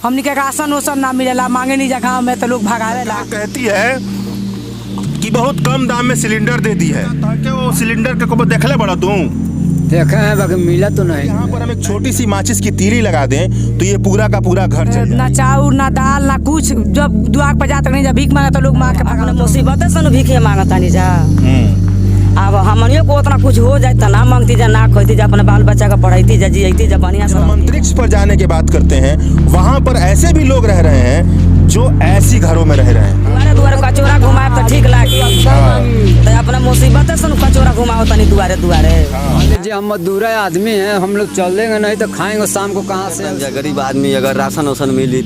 हमनी के राशन उसन ना मिलेला, मांगे नहीं जा गाँव में तो लोग भगावेला। कहती है कि बहुत कम दाम में सिलेंडर दे दी है, ताकि वो सिलेंडर के को देखले बड़ा तू देखे हैं बाकी मिला तो नहीं। यहाँ पर हम एक छोटी सी माचिस की तीली लगा दें तो ये पूरा का पूरा घर चल जाए। ना चाउर ना दाल ना कुछ, जब दुआर पर जाते नहीं जा भीख मांगा तो लोग मांग के भागना। मुसीबत से भीखे मांगता नहीं जा। अब हमनियों को उतना कुछ हो जाए तो ना मांगती जा, ना खोती जा, अपने बाल बच्चा का पढ़ाती जा, जीती जा बढ़िया से। अंतरिक्ष पर जाने की बात करते हैं, वहाँ पर ऐसे भी लोग रह रहे हैं जो ऐसी घरों में रह रहे हैं। दुआरे दुआरे कचोरा घुमाए तो ठीक लागी, तो अपना मुसीबत से कचोरा घुमाओ तनी दुआरे दुआरे। जी हम मजदूर आदमी हैं, हम लोग चलेंगे नहीं तो खाएंगे शाम को कहाँ से। गरीब आदमी अगर राशन वासन मिली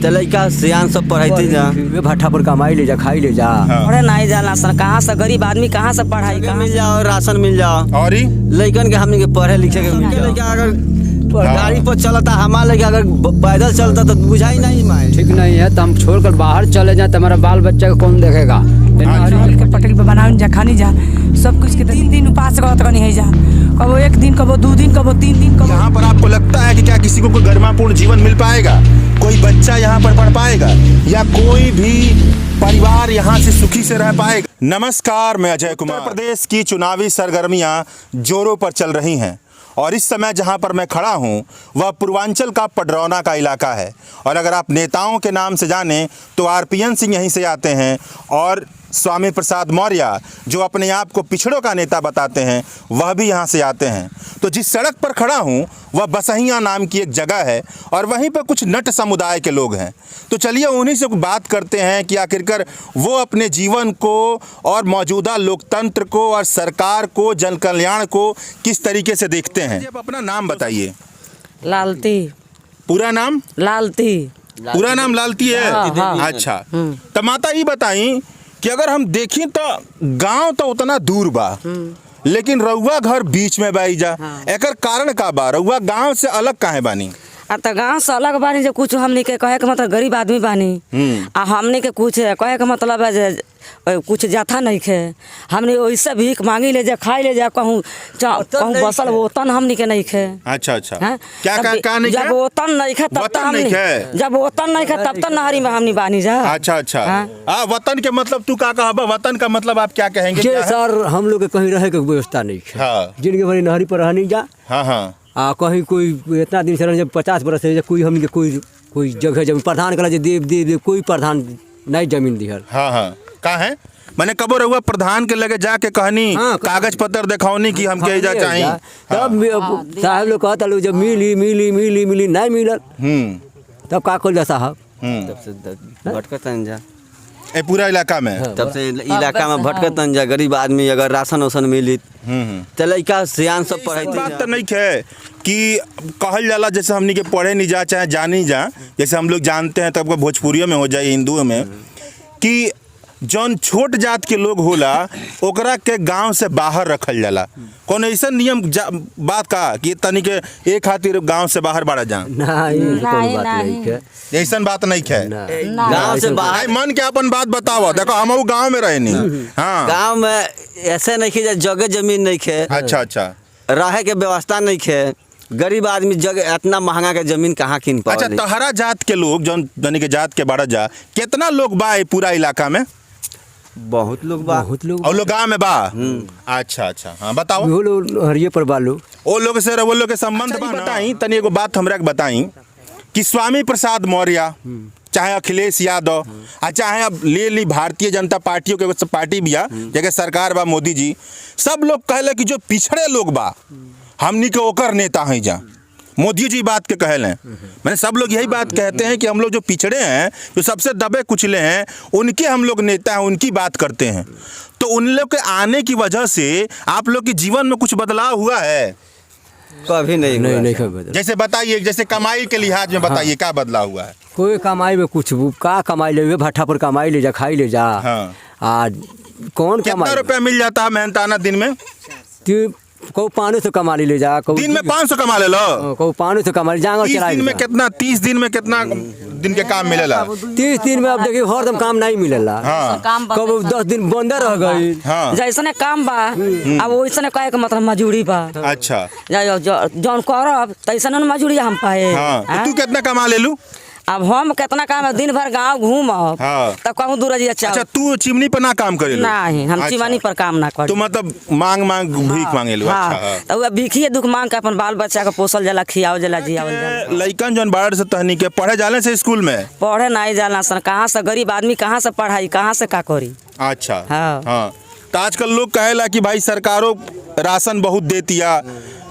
तो लड़का सियान सब पढ़ाई जा, भट्ठा पर कमाई ले जा, खाई ले जा। पढ़े नहीं जाना सन, कहाँ से गरीब आदमी कहाँ से पढ़ाई मिल जाओ, राशन मिल जाओ, और लड़कन के हमने के पढ़े लिखे के मिल जाओ। अगर गाड़ी पर चलता हमारे लगे, अगर पैदल चलता तो बुझाई नहीं माए। ठीक नहीं है तो हम छोड़कर बाहर चले जाए तो हमारा बाल बच्चा को कौन देखेगा। के पटेल पे बनाओ जा, खानी जा, सब कुछ के 3 दिन उपास करत कनी है जा, कबो 1 दिन, कबो 2 दिन, कबो 3 दिन। कबो यहाँ पर आपको लगता है कि क्या किसी को कोई गरिमापूर्ण जीवन मिल पाएगा, कोई बच्चा यहाँ पर पढ़ पाएगा, या कोई भी परिवार यहाँ से सुखी से रह पाएगा? नमस्कार, मैं अजय कुमार। उत्तर प्रदेश की चुनावी सरगर्मियाँ जोरों पर चल रही हैं और इस समय जहां पर मैं खड़ा हूं वह पूर्वांचल का पडरौना का इलाका है। और अगर आप नेताओं के नाम से जानें तो RPN सिंह यहीं से आते हैं और स्वामी प्रसाद मौर्य जो अपने आप को पिछड़ों का नेता बताते हैं वह भी यहाँ से आते हैं। तो जिस सड़क पर खड़ा हूँ वह बसहिया नाम की एक जगह है और वहीं पर कुछ नट समुदाय के लोग हैं। तो चलिए उन्हीं से बात करते हैं कि आखिरकार वो अपने जीवन को और मौजूदा लोकतंत्र को और सरकार को, जन कल्याण को किस तरीके से देखते हैं। आप अपना नाम बताइए। लालती। पूरा नाम? लालती। पूरा नाम लालती है? हाँ। अच्छा, तो माता ये बताई कि अगर हम देखें तो गांव तो उतना दूर बा, लेकिन रउआ घर बीच में बाई जा, एकर कारण का बा? रउआ गांव से अलग काहे बानी? तो गाँव से अलग बानी, जो कुछ हमने के कहे के मतलब गरीब आदमी बानी, आ हमने के कुछ कहे के मतलब है जे कुछ जाथा नहीं खे, हमने वैसे भीख मांगी ले जा, खाई ले जा, कहूँ बसल वतन हमने के नहीं खे। अच्छा अच्छा, क्या नहीं? जब वतन नहीं खे तब तक हमने, जब वतन नहीं खे तब तक नहरी में हमने बानी जा। अच्छा अच्छा, वतन के मतलब तू का कहा? वतन का मतलब आप क्या कहेंगे? सर हम लोग के कहीं रहे के व्यवस्था नहीं है, जिनके भरी नहरी पर रहनी जा। हाँ, कहीं कोई इतना दिन से रह, जब 50 बरस से कोई हमने कोई जगह जमीन प्रधान करा दे कोई प्रधान नहीं जमीन दिहर। हाँ, कहाँ है? मैंने कबो रहुआ प्रधान के लगे जाके कहनी, कागज पत्र दिखाओनी कि हम के जा चाहिए, तब साहब लोग कहता लोग जब मिली नहीं मिलल, तब का कर जा साहब, तब से भटकतन जा पूरा इलाका में। तब से इलाका में भटकतन जा। गरीब आदमी अगर राशन वासन मिली तो लड़का सियान सब पढ़ाई। बात तो नहीं है कि कहल जाला जैसे हमनी के पढ़े नहीं जा चाहे जानी जा, जैसे हम लोग जानते हैं तब भोजपुरियों में हो जाए, हिंदुओं में, कि जौन छोट जात के लोग होला ओकरा के गांव से बाहर रखल जाला। कौन ऐसा नियम बात का कि तनी के एक खातिर गांव से बाहर बाड़ा जा? ऐसा बात नहीं है। गांव से बाहर मन के अपन बात बताओ। देखो हम गांव में रहनी, हाँ, गांव में ऐसे नहीं खे, जगह जमीन नहीं खे। अच्छा, रहे के व्यवस्था नहीं खे, गरीब आदमी जगह इतना महंगा के जमीन कहाँ किन पाए। अच्छा, तहरा जात के लोग जौन के जात के बाड़ा जा, कितना लोग बा पूरा इलाका में? बहुत लोग बा। और लोग गाँव में बा? अच्छा, हाँ बताओ। वो लोग हरिये पर बालू, वो लोग से वो लोग के संबंध बताई। तनी एगो बात हमरा के बताई कि स्वामी प्रसाद मौर्य चाहे अखिलेश यादव चाहे अब ले ली भारतीय जनता पार्टियों के पार्टी भी जगह सरकार बा, मोदी जी, सब लोग कहले कि जो पिछड़े लोग बा हमनी के ओकर नेता हैं जा। मोदी जी बात के कहले, मैंने सब लोग यही बात कहते हैं कि हम लोग जो पिछड़े हैं, जो सबसे दबे कुचले हैं, उनके हम लोग नेता हैं, उनकी बात करते हैं। तो उन लोग के आने की वजह से आप लोग के जीवन में कुछ बदलाव हुआ है? कभी नहीं। जैसे बताइए, जैसे कमाई के लिहाज में बताइए, क्या बदलाव हुआ है? कोई कमाई में कुछ का कमाई ले, भट्ठा पर कमाई ले जा, खाई ले जा। कौन कितना रुपया मिल जाता है मेहनताना दिन में? को 500 कमा ले जा, दिन में 500 कमा ले लो, को 500 कमा ले जांगर चला। दिन में कितना? 30 दिन में कितना दिन के काम मिलेला? 30 दिन में अब देखिए हरदम काम नहीं मिलेला। कब 10 दिन बंद रह गई। जैसे काम बा अब वैसे कहे के मतलब मजूरी बा। अच्छा, जौन करब तैसन मजूरी हम पाए। तू कितना कमा ले लू? अब हम कितना काम है, दिन भर गांव घूम हाँ। तब कहूँ दूर जी अच्छा अच्छा तू चिमनी पर ना काम करे नहीं, हम चिमनी पर काम ना कर। तो मतलब मांग भीख मांगे लो। अच्छा हाँ। तो वह भीखिए दुख मांग के अपन बाल बच्चा के पोसल जाला, खियाओ जाला, जियावल जाला। लइकन जौन बाढ़ से तहनी के पढ़े जाने से स्कूल में पढ़े नहीं जाला सन, कहाँ से गरीब आदमी कहाँ से पढ़ाई, कहाँ से का करी। अच्छा हाँ। हाँ। तो आजकल लोग कहेला कि भाई सरकारों राशन बहुत देतिया,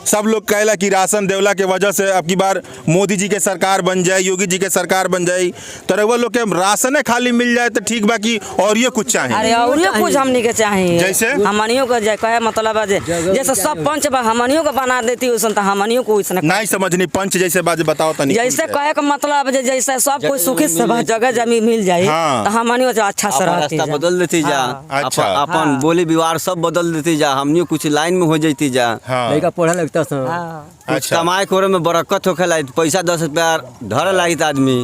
सब लोग कहेला कि राशन देवला के वजह से अब की बार मोदी जी के सरकार बन जाए, योगी जी के सरकार बन जाए, तो रउआ लोग के राशन खाली मिल जाए तो ठीक, बाकी और ये कुछ चाहिए। अरे और ये कुछ हमनी के चाहिए, जैसे हमनियों को कहे मतलब है जैसे सब पंच हमनियों को बना देती वैसे तो हमनियों को वैसे नहीं समझनी। पंच जैसे बात बताओ तनी। जैसे कहे का मतलब जैसे सब कोई सुखी से जगह जमीन मिल जाए हाँ। तो हमनियों से अच्छा से रहती रास्ता बदल देती जा, अच्छा। अपन बोली व्यवहार सब बदल देती जा, हमनियों कुछ लाइन में हो जाती जा। हाँ। लड़का पढ़ा लगता था। कुछ अच्छा। कमाए खोरे में बरकत होखे लाई, पैसा 10 रुपया धरे लागित आदमी।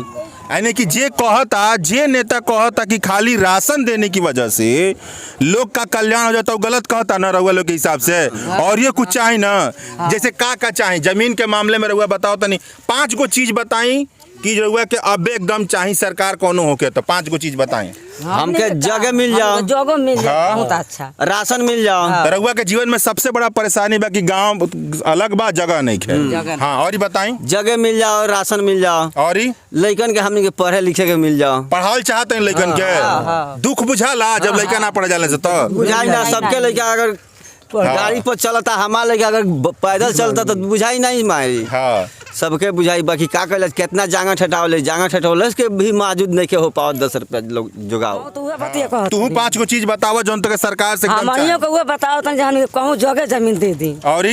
यानी कि जे कहता, जे नेता कहता कि खाली राशन देने की वजह से लोग का कल्याण हो जाता, वो गलत कहता ना रउआ लोग के हिसाब से। और ये कुछ चाहिए ना, जैसे का चाहिए जमीन के मामले में रउआ बताओ तनी 5 गो चीज बताई कि रउआ के अब एकदम चाहिए सरकार कोनो होके, तो 5 गो चीज बताएं। हमके जगह मिल जाओ, जगह मिल जाए हाँ। बहुत अच्छा, राशन मिल जाओ। तो रउआ के जीवन में सबसे बड़ा परेशानी बा कि गांव अलग बा, जगह नहीं है। हाँ और बताई। जगह मिल जाओ, राशन मिल जाओ, और लइकन के हमनी के पढ़े लिखे के मिल जाओ। पढ़ाल चाहते हैं लइकन के, दुख बुझाला जब लइका ना पढ़ जाने से। तो बुझाई ना, सबके लइका अगर गाड़ी पर चलता, हमार लइका अगर पैदल चलता तो बुझाई नहीं मारी। हाँ सबके बुझाई, बाकी का कहले कितना जांगा ठटावले, जांगा ठटावले के भी मौजूद नहीं के हो पाओ 10 रुपया लोग जुगाओ। तो वह बतिया कहत तू 5 गो चीज बतावा जौन तक सरकार से एकदम हमनियों को वह बताओ तन जहन कहूँ जगह जमीन दे दी, और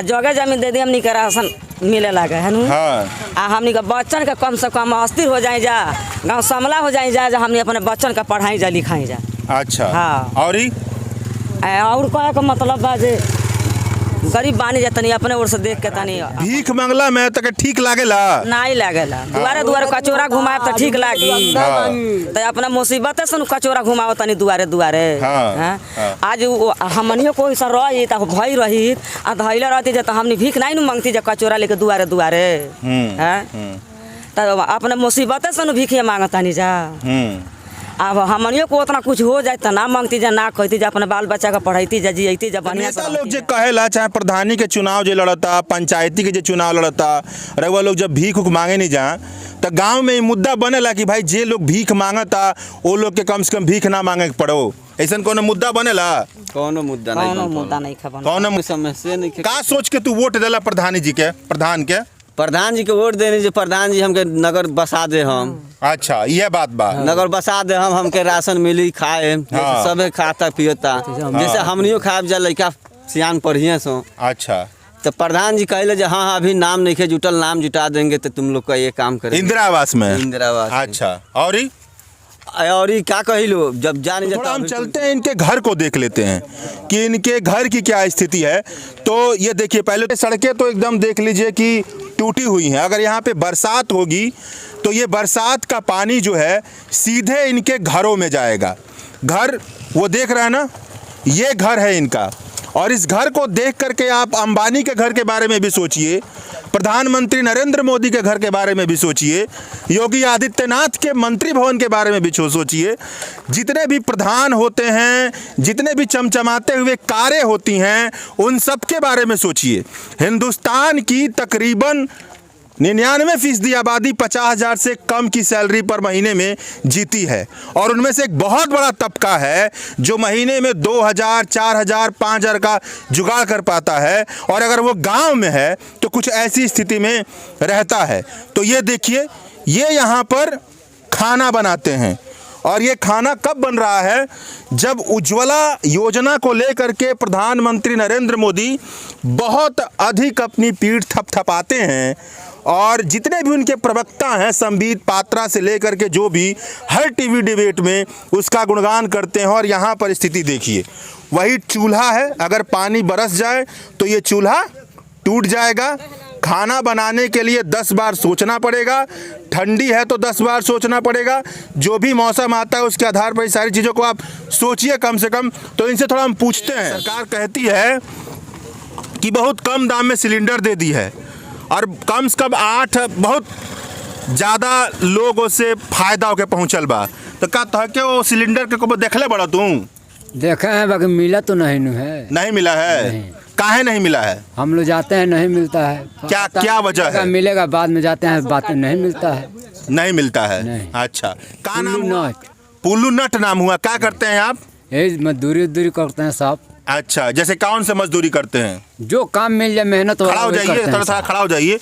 जगह जमीन दे दी, हमनी के राशन मिले लगे है नु। हाँ। हमनी के बच्चन के कम से कम अस्थिर हो जाए जा, गाँव समला हो जाए जा, हमनी अपने बच्चन के पढ़ाई जा, लिखाई जा। अच्छा हाँ। और कहे का मतलब बा जे गरीब बानी जा, तनी अपने ओर से देख के तनी भीख मंगला में तक ठीक लागेला नहीं लागेला। दुआरे दुआरे कचोरा घुमाए तो ठीक लागी, तो अपना मुसीबत से कचोरा घुमाओ तनी दुआरे दुआरे। हाँ। हाँ। आज हमनियों को ऐसा रही तो भई रही आ धैले रहती जे, तो हमनी भीख नहीं न मांगती जे कचोरा लेके दुआरे दुआरे। तो अपने मुसीबत से भीखिए मांगतानी जा। अब हमनियों को उतना कुछ हो जाए तो ना मांगती जा, ना कहती जा, अपने बाल बच्चा का पढ़ाईती जा, जियती जा, बढ़िया से नेता लोग जे कहेला, चाहे प्रधानी के चुनाव जे लड़ता, पंचायती के जे चुनाव लड़ता, रउआ लोग जब भीख उख मांगे नहीं जा तो गांव में मुद्दा बनेला कि भाई जे लोग भीख मांगता वो लोग के कम से कम भीख ना मांगे के पड़ो, ऐसा कोनो मुद्दा बनेला? कोनो मुद्दा नहीं, कौनो मुद्दा नहीं खबन। कौन समस्या नहीं। का सोच के तू वोट देला प्रधानी जी के, प्रधान के? प्रधान जी के वोट देने जे प्रधान जी हमके नगर बसा दे हम। अच्छा ये बात बा। नगर बसा दे हम, हमके राशन मिली खाए, हाँ। सब खाता पियता, जैसे हमनियो खाए जा, लइका सियान पढ़िए सो। अच्छा तो प्रधान जी कहले जे हाँ अभी नाम नहीं के जुटल, नाम जुटा देंगे तो तुम लोग का ये काम करेंगे। इंदिरा आवास में? इंदिरा आवास। अच्छा और क्या कहिलो, जब जान थोड़ा हम चलते हैं इनके घर को देख लेते हैं कि इनके घर की क्या स्थिति है। तो ये देखिए, पहले सड़कें तो एकदम देख लीजिए कि टूटी हुई हैं। अगर यहाँ पे बरसात होगी तो ये बरसात का पानी जो है सीधे इनके घरों में जाएगा। घर वो देख रहे हैं ना, ये घर है इनका। और इस घर को देख करके आप अंबानी के घर के बारे में भी सोचिए, प्रधानमंत्री नरेंद्र मोदी के घर के बारे में भी सोचिए, योगी आदित्यनाथ के मंत्री भवन के बारे में भी सोचिए। जितने भी प्रधान होते हैं, जितने भी चमचमाते हुए कारें होती हैं, उन सब के बारे में सोचिए। हिंदुस्तान की तकरीबन 99% आबादी 50,000 से कम की सैलरी पर महीने में जीती है। और उनमें से एक बहुत बड़ा तबका है जो महीने में 2,000, 4,000, 5,000 का जुगाड़ कर पाता है। और अगर वो गांव में है तो कुछ ऐसी स्थिति में रहता है। तो ये देखिए, ये यहाँ पर खाना बनाते हैं। और ये खाना कब बन रहा है? जब उज्ज्वला योजना को लेकर के प्रधानमंत्री नरेंद्र मोदी बहुत अधिक अपनी पीठ थपथपाते हैं और जितने भी उनके प्रवक्ता हैं, संबित पात्रा से लेकर के जो भी, हर टीवी डिबेट में उसका गुणगान करते हैं। और यहाँ पर स्थिति देखिए, वही चूल्हा है, अगर पानी बरस जाए तो ये चूल्हा टूट जाएगा। खाना बनाने के लिए 10 बार सोचना पड़ेगा, ठंडी है तो 10 बार सोचना पड़ेगा। जो भी मौसम आता है उसके आधार पर सारी चीज़ों को आप सोचिए कम से कम। तो इनसे थोड़ा हम पूछते हैं। सरकार कहती है कि बहुत कम दाम में सिलेंडर दे दी है और कम से कम 8 बहुत ज्यादा लोगों से फायदा होके पहुंचल बा, तो का तह के वो सिलेंडर के को देखले बड़ा तू? देखे हैं बाकी मिला तो नहीं है। नहीं मिला है? नहीं। काहे नहीं मिला है? हम लोग जाते हैं नहीं मिलता है। क्या वजह है? मिलेगा बाद में जाते हैं, बात नहीं मिलता है। नहीं मिलता है? नहीं। अच्छा, का नाम पुल्लू हुआ? नट। पुल्लू नट नाम हुआ। क्या करते हैं आप? यही मजदूरी करते हैं साहब। अच्छा, जैसे कौन से मजदूरी करते हैं? जो काम मिल जाए मेहनत खड़ा हो जाइए, थोड़ा सा खड़ा हो जाइए।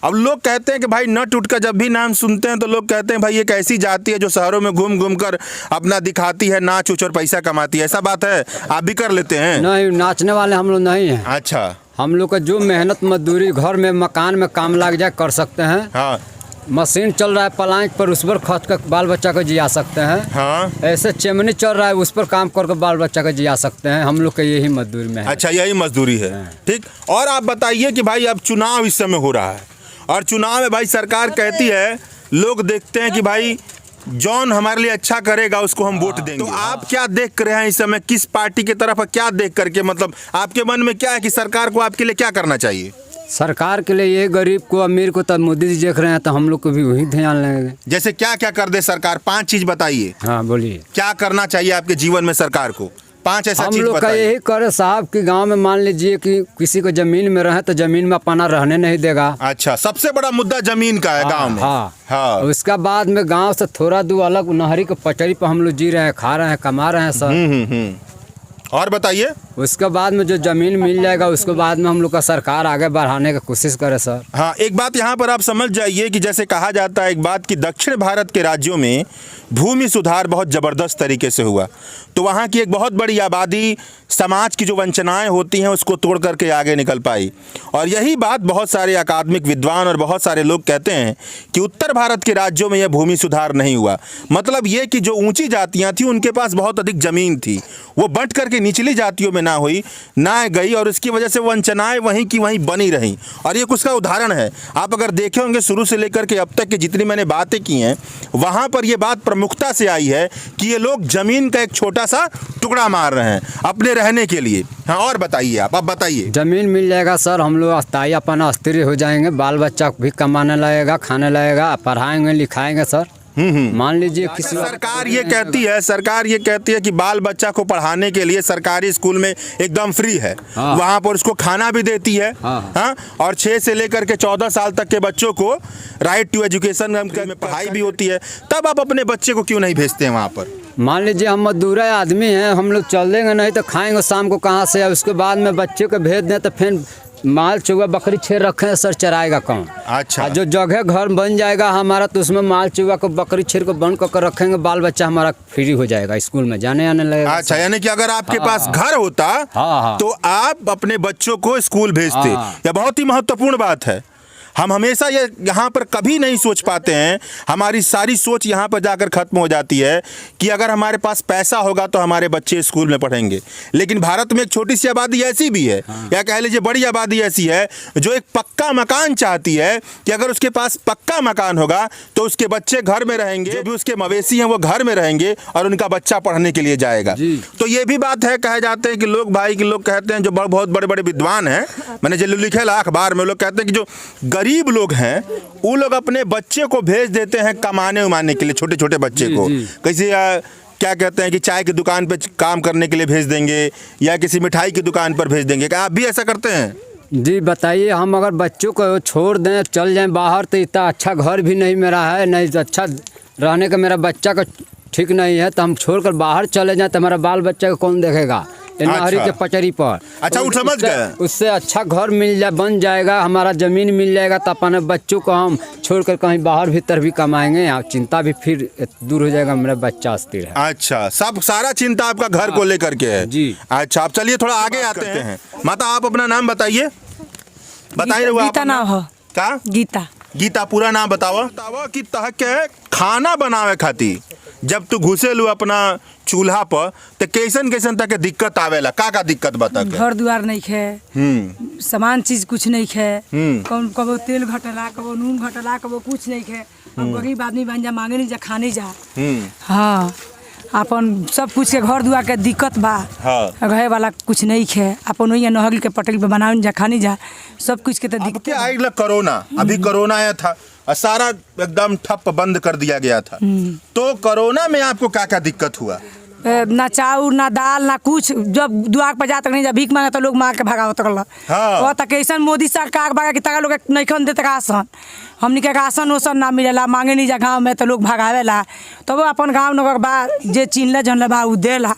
अब लोग कहते हैं कि भाई नट उठ का जब भी नाम सुनते हैं तो लोग कहते हैं भाई एक ऐसी जाति है जो शहरों में घूम घूम कर अपना दिखाती है, नाच उच और पैसा कमाती है। ऐसा बात है? आप भी कर लेते हैं? नहीं, नाचने वाले हम लोग नहीं हैं। अच्छा। हम लोग का जो मेहनत मजदूरी घर में मकान में काम लग जाए कर सकते हैं। हाँ मशीन चल रहा है प्लांट पर, उस पर खर्च कर बाल बच्चा को जिया सकते हैं। हाँ। ऐसे चिमनी चल रहा है उस पर काम करके बाल बच्चा को जिया सकते हैं। हम लोग का यही मजदूरी में है। अच्छा, यही मजदूरी है। ठीक। और आप बताइए कि भाई अब चुनाव इस समय हो रहा है और चुनाव में भाई सरकार कहती है, लोग देखते हैं कि भाई जॉन हमारे लिए अच्छा करेगा उसको हम वोट देंगे। तो आप क्या देख रहे हैं इस समय, किस पार्टी की तरफ क्या देख करके, मतलब आपके मन में क्या है कि सरकार को आपके लिए क्या करना चाहिए? सरकार के लिए ये गरीब को अमीर को तब मोदी जी देख रहे हैं तो हम लोग को भी वही ध्यान लेंगे। जैसे क्या क्या कर दे सरकार? 5 चीज बताइए। हाँ बोलिए। क्या करना चाहिए आपके जीवन में सरकार को? 5 ऐसा हम चीज लोग का बताइए। यही करे साहब कि गांव में मान लीजिए कि किसी को जमीन में रहे तो जमीन में अपना रहने नहीं देगा। अच्छा, सबसे बड़ा मुद्दा जमीन का है गांव में। हाँ हाँ। उसका बाद में गांव से थोड़ा दूर अलग नहरी के पटरी पर हम लोग जी रहे हैं, खा रहे हैं, कमा रहे हैं सर। और बताइए। उसके बाद में जो जमीन मिल जाएगा उसके बाद में हम लोग का सरकार आगे बढ़ाने की कोशिश करे सर। हाँ, एक बात यहाँ पर आप समझ जाइए कि जैसे कहा जाता है एक बात कि दक्षिण भारत के राज्यों में भूमि सुधार बहुत ज़बरदस्त तरीके से हुआ, तो वहाँ की एक बहुत बड़ी आबादी समाज की जो वंचनाएं होती हैं उसको तोड़ करके आगे निकल पाई। और यही बात बहुत सारे अकादमिक विद्वान और बहुत सारे लोग कहते हैं कि उत्तर भारत के राज्यों में यह भूमि सुधार नहीं हुआ। मतलब ये कि जो ऊंची जातियां थी उनके पास बहुत अधिक ज़मीन थी, वो बंट करके निचली जातियों में ना हुई ना गई, और इसकी वजह से वंचनाएं वहीं की वहीं बनी रहीं। और ये कुछ का उदाहरण है। आप अगर देखे होंगे शुरू से लेकर के अब तक की जितनी मैंने बातें की हैं वहाँ पर ये बात प्रमुखता से आई है कि ये लोग ज़मीन का एक छोटा सा टुकड़ा मार रहे हैं अपने रहने के लिए। हाँ, और बताइए आप बताइए। जमीन मिल जाएगा सर, हम लोग अस्थायी अपना स्थिर हो जाएंगे, बाल बच्चा भी कमाने लगेगा, खाने लगेगा, पढ़ाएंगे लिखाएंगे सर। मान लीजिए किसी सरकार ये कहती है कि बाल बच्चा को पढ़ाने के लिए सरकारी स्कूल में एकदम फ्री है। हाँ। वहाँ पर उसको खाना भी देती है। हाँ। हाँ, और 6 से लेकर के 14 साल तक के बच्चों को राइट टू एजुकेशन में पढ़ाई भी होती है। तब आप अपने बच्चे को क्यों नहीं भेजते हैं वहाँ पर? मान लीजिए हम मजदूर आदमी हैं, हम लोग चल देंगे नहीं तो खाएंगे शाम को कहाँ से। उसके बाद में बच्चे को भेज दें तो फिर माल चुगा बकरी छेड़ रखे हैं सर, चराएगा कौन? अच्छा। जो जगह घर बन जाएगा हमारा तो उसमें माल चुगा को बकरी छेड़ को बंद कर रखेंगे, बाल बच्चा हमारा फ्री हो जाएगा, स्कूल में जाने आने लगेगा। अच्छा, यानी कि अगर आपके पास घर होता हाँ। तो आप अपने बच्चों को स्कूल भेजते। हाँ। यह बहुत ही महत्वपूर्ण बात है। हम हमेशा ये यहाँ पर कभी नहीं सोच पाते हैं, हमारी सारी सोच यहाँ पर जाकर ख़त्म हो जाती है कि अगर हमारे पास पैसा होगा तो हमारे बच्चे स्कूल में पढ़ेंगे। लेकिन भारत में एक छोटी सी आबादी ऐसी भी है, या कह लीजिए बड़ी आबादी ऐसी है जो एक पक्का मकान चाहती है कि अगर उसके पास पक्का मकान होगा तो उसके बच्चे घर में रहेंगे, जो भी उसके मवेशी हैं वो घर में रहेंगे और उनका बच्चा पढ़ने के लिए जाएगा। तो ये भी बात है, कहे जाते हैं कि लोग लोग कहते हैं जो बहुत बड़े बड़े विद्वान हैं, मैंने जो लिखे अखबार में, लोग कहते हैं कि जो गरीब लोग हैं वो लोग अपने बच्चे को भेज देते हैं कमाने उमाने के लिए, छोटे छोटे बच्चे को कैसे क्या कहते हैं कि चाय की दुकान पे काम करने के लिए भेज देंगे या किसी मिठाई की दुकान पर भेज देंगे। क्या आप भी ऐसा करते हैं? जी बताइए। हम अगर बच्चों को छोड़ दें चल जाएं बाहर तो इतना अच्छा घर भी नहीं मेरा है, नहीं अच्छा रहने का मेरा बच्चा का ठीक नहीं है, तो हम छोड़कर बाहर चले जाएं तो हमारा बाल बच्चा को कौन देखेगा? नहरी के पचरी पर। अच्छा, वो समझ गए। उससे अच्छा घर मिल जाए, बन जाएगा, हमारा जमीन मिल जाएगा तो अपने बच्चों को हम छोड़कर कहीं बाहर भीतर भी कमाएंगे, यहाँ चिंता भी फिर दूर हो जाएगा, मेरा बच्चा स्थिर है। अच्छा, सब सारा चिंता आपका घर को लेकर के है जी। अच्छा, आप चलिए थोड़ा आगे आते हैं। माता आप अपना नाम बताइए। बताइए। गीता नाम हो का? गीता पूरा नाम बतावा कि तह के खाना बनावे खातिर जब तू घुसेलू अपना चूल्हा पर तो कैसन तक के दिक्कत आवेला? का दिक्कत बता? घर द्वार नहीं खे, सामान चीज कुछ नहीं खे, कबो तेल घटला, कबो नून घटला, कबो कुछ नहीं खे। हम गरीब आदमी बन जा, मांगे नहीं जा, खाने जा। हाँ, अपन सब कुछ के घर दुआर के दिक्कत बा। हाँ। रहे वाला कुछ नहीं खे, अपन वही नहरी के पटरी पे बनावन जा, खाने जा, सब कुछ के तो दिक्कत। कोरोना, अभी कोरोना आया था और सारा एकदम ठप बंद कर दिया गया था। तो कोरोना में आपको क्या क्या दिक्कत हुआ? ना चाउर ना दाल ना कुछ। जब दुआर पर जात नहीं, जब भीख मांगा तो लोग मार के भगावत रहल। हाँ। वो तक ऐसा मोदी सरकार बगा कि तका लोग नहीं खन देते राशन। हमनी के राशन वोसन ना मिलेला, मांगे नहीं जा गाँव में तो लोग भगावेला। तब अपन गाँव नगर बा जे चिन्हले जनले बा उ देला।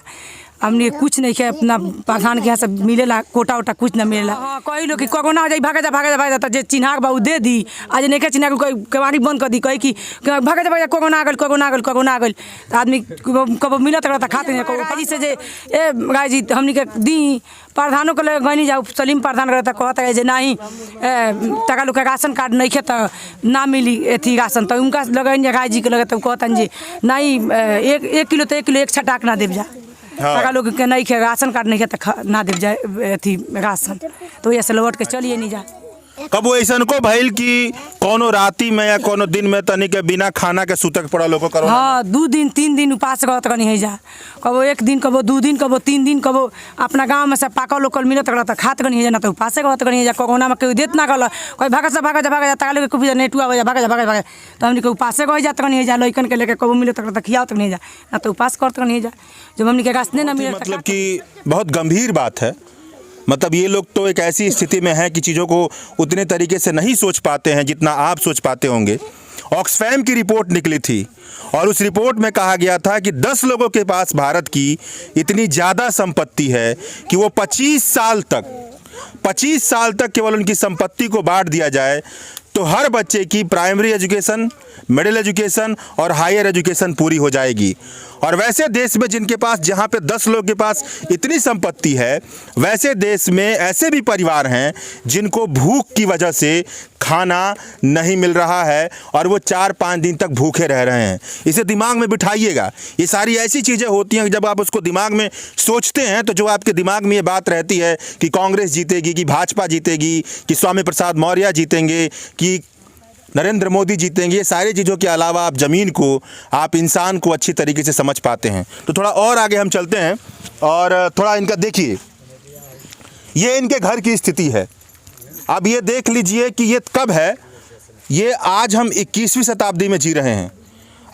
हमने कुछ नहीं के अपना प्रधान के यहाँ से मिलेला, कोटा वोटा कुछ ना मिलेला। कई लोग कि कोरोना हो जाए भागा जा तो जे चिन्हा बा उ दे दी। आज नहीं के चिन्हा कोई केवाड़ी बंद कर दी, कही कि भागा जा कोरोना आ गल तो आदमी कब मिलत रहता खाते नहीं। कभी से जे ए गाय जी हमनी के दी प्रधानों के लगे गई जाओ, सलीम प्रधान रहता कहता है जे नहीं तका लोग के राशन कार्ड नहीं खे तो ना मिली एथी राशन। तो उनका लगे गाय जी के लगे तो कहतन जी नहीं एक किलो तो 1 किलो एक छटाक ना देव जा। हाँ। लोग के नहीं खे राशन कार्ड नहीं खे तो ना दे जाए अथी राशन। तो ऐसे लौट के चलिए नहीं जा। कब वो ऐसा को भइल कि कोनो राती में या कोनो दिन में तनी के बिना खाना के सुतक पड़ा लोगों करो? हाँ 2 दिन 3 दिन उपास करत नहीं है जा। कबो 1 दिन कबो 2 दिन कबो 3 दिन कबो अपना गांव में से पाका लोकल मिलत रहता खात नहीं है जा, ना तो उपास करत नहीं है जा। कोरोना में कोई देत ना गल, कोई भागा जा ताका लोग को नेटुआ हो जा भागा जा तो हमनी के उपास कर जात नहीं है जा। लइकन के लेके कबो मिलत रहता खियावत नहीं है जा, ना तो उपास करत नहीं है जा। जब हमनी के राशन ना मिलत मतलब कि बहुत गंभीर बात है। मतलब ये लोग तो एक ऐसी स्थिति में हैं कि चीज़ों को उतने तरीके से नहीं सोच पाते हैं जितना आप सोच पाते होंगे। ऑक्सफैम की रिपोर्ट निकली थी और उस रिपोर्ट में कहा गया था कि 10 लोगों के पास भारत की इतनी ज़्यादा संपत्ति है कि वो 25 साल तक केवल उनकी संपत्ति को बांट दिया जाए तो हर बच्चे की प्राइमरी एजुकेशन, मिडिल एजुकेशन और हायर एजुकेशन पूरी हो जाएगी। और वैसे देश में जिनके पास, जहाँ पे 10 लोग के पास इतनी संपत्ति है, वैसे देश में ऐसे भी परिवार हैं जिनको भूख की वजह से खाना नहीं मिल रहा है और वो 4-5 दिन तक भूखे रह रहे हैं। इसे दिमाग में बिठाइएगा। ये सारी ऐसी चीज़ें होती हैं कि जब आप उसको दिमाग में सोचते हैं तो जो आपके दिमाग में ये बात रहती है कि कांग्रेस जीतेगी, कि भाजपा जीतेगी, कि स्वामी प्रसाद मौर्य जीतेंगे, कि नरेंद्र मोदी जीतेंगे, ये सारी चीज़ों के अलावा आप ज़मीन को, आप इंसान को अच्छी तरीके से समझ पाते हैं। तो थोड़ा और आगे हम चलते हैं और थोड़ा इनका देखिए, ये इनके घर की स्थिति है। अब ये देख लीजिए कि ये कब है, ये आज हम 21वीं शताब्दी में जी रहे हैं।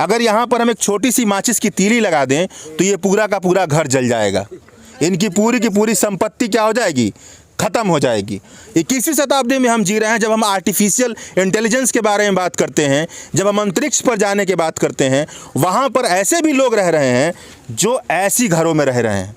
अगर यहाँ पर हम एक छोटी सी माचिस की तीली लगा दें तो ये पूरा का पूरा घर जल जाएगा। इनकी पूरी की पूरी संपत्ति क्या हो जाएगी? ख़त्म हो जाएगी। 21वीं शताब्दी में हम जी रहे हैं जब हम आर्टिफिशियल इंटेलिजेंस के बारे में बात करते हैं, जब हम अंतरिक्ष पर जाने की बात करते हैं, वहाँ पर ऐसे भी लोग रह रहे हैं जो ऐसी घरों में रह रहे हैं।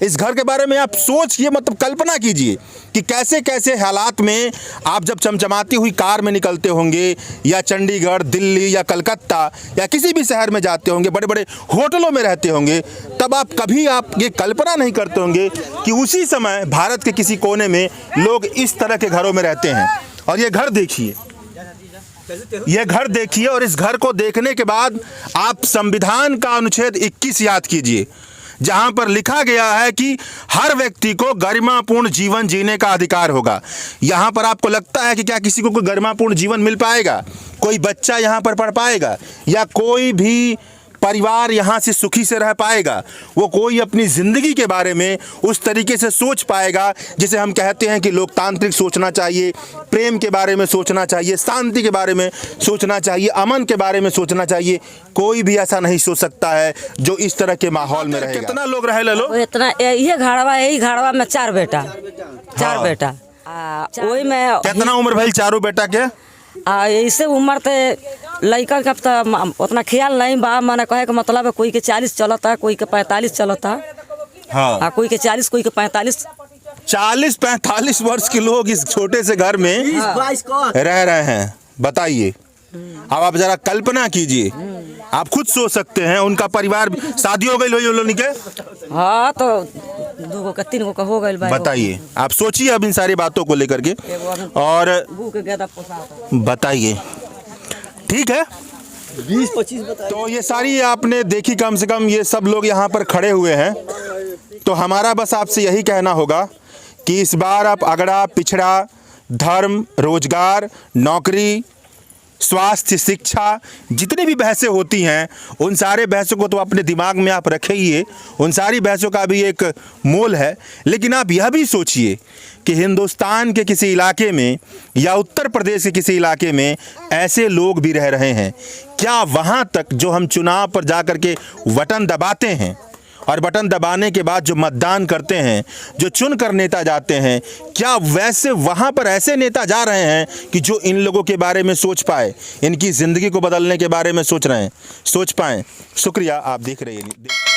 इस घर के बारे में आप सोचिए, मतलब कल्पना कीजिए कि कैसे कैसे हालात में आप जब चमचमाती हुई कार में निकलते होंगे या चंडीगढ़, दिल्ली या कलकत्ता या किसी भी शहर में जाते होंगे, बड़े बड़े होटलों में रहते होंगे, तब आप ये कल्पना नहीं करते होंगे कि उसी समय भारत के किसी कोने में लोग इस तरह के घरों में रहते हैं। और ये घर देखिए, और इस घर को देखने के बाद आप संविधान का अनुच्छेद 21 याद कीजिए, जहां पर लिखा गया है कि हर व्यक्ति को गरिमापूर्ण जीवन जीने का अधिकार होगा। यहां पर आपको लगता है कि क्या किसी को कोई गरिमापूर्ण जीवन मिल पाएगा? कोई बच्चा यहां पर पढ़ पाएगा या कोई भी परिवार यहाँ से सुखी से रह पाएगा? वो कोई अपनी ज़िंदगी के बारे में उस तरीके से सोच पाएगा जिसे हम कहते हैं कि लोकतांत्रिक सोचना चाहिए, प्रेम के बारे में सोचना चाहिए, शांति के बारे में सोचना चाहिए, अमन के बारे में सोचना चाहिए? कोई भी ऐसा नहीं सोच सकता है जो इस तरह के माहौल में रहेगा। कितना लोग रहे लो? इतना यही घड़वा में 4 बेटा। वही में कितना उम्र भाई चारों बेटा के? ऐसे उम्र ते लड़का का तो उतना ख्याल नहीं बा। मैंने कहे का मतलब है कोई के 40 चलता, कोई के 45 चलता। हाँ, कोई के 40, कोई के 45। 40-45 वर्ष के लोग इस छोटे से घर में रह रहे हैं। बताइए, अब आप जरा कल्पना कीजिए, आप खुद सोच सकते हैं। उनका परिवार, शादी हो गई लोग के? हाँ, तो 2 का 3 का हो गई। बताइए, आप सोचिए अब इन सारी बातों को लेकर के और बताइए। ठीक है, 20-25 तो ये सारी आपने देखी, कम से कम ये सब लोग यहाँ पर खड़े हुए हैं। तो हमारा बस आपसे यही कहना होगा कि इस बार आप अगड़ा पिछड़ा, धर्म, रोजगार, नौकरी, स्वास्थ्य, शिक्षा, जितनी भी बहसें होती हैं उन सारे बहसों को तो अपने दिमाग में आप रखिए, उन सारी बहसों का भी एक मोल है। लेकिन आप यह भी सोचिए कि हिंदुस्तान के किसी इलाके में या उत्तर प्रदेश के किसी इलाके में ऐसे लोग भी रह रहे हैं क्या वहाँ तक जो हम चुनाव पर जा कर के बटन दबाते हैं और बटन दबाने के बाद जो मतदान करते हैं, जो चुन कर नेता जाते हैं, क्या वैसे वहाँ पर ऐसे नेता जा रहे हैं कि जो इन लोगों के बारे में सोच पाए, इनकी ज़िंदगी को बदलने के बारे में सोच पाएँ। शुक्रिया, आप देख रहे हैं।